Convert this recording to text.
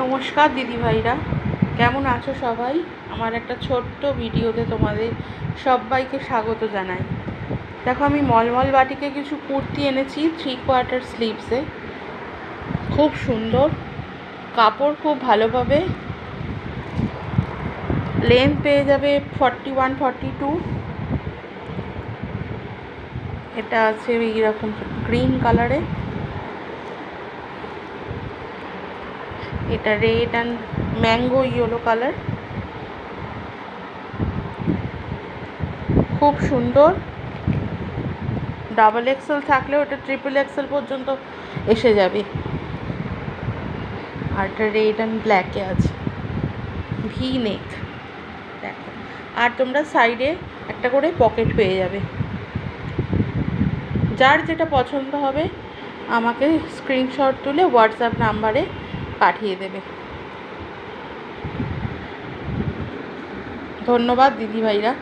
নমস্কার দিদি ভাইরা, কেমন আছো সবাই? আমার একটা ছোট্ট ভিডিওতে তোমাদের সবাইকে স্বাগত জানাই। দেখো, আমি মলমল বাটিকে কিছু কুর্তি এনেছি 3/4 স্লিভসে। খুব সুন্দর কাপড়, খুব ভালো পাবে। লেন্থ পেয়ে যাবে 41-42। এটা আছে এইরকম গ্রিন কালারে, এটা red and mango yellow colour. খুব সুন্দর। ডাবল এক্সেল থাকলেও এটা ট্রিপল এক্সেল পর্যন্ত এসে যাবে। আর এটা রেড অ্যান্ড ব্ল্যাকে আছে, ভি নেক। দেখো, আর তোমরা সাইডে একটা করে পকেট পেয়ে যাবে। যার যেটা পছন্দ হবে আমাকে স্ক্রিনশট তুলে হোয়াটসঅ্যাপ নাম্বারে পাঠিয়ে দেবে। ধন্যবাদ দিদিভাইরা।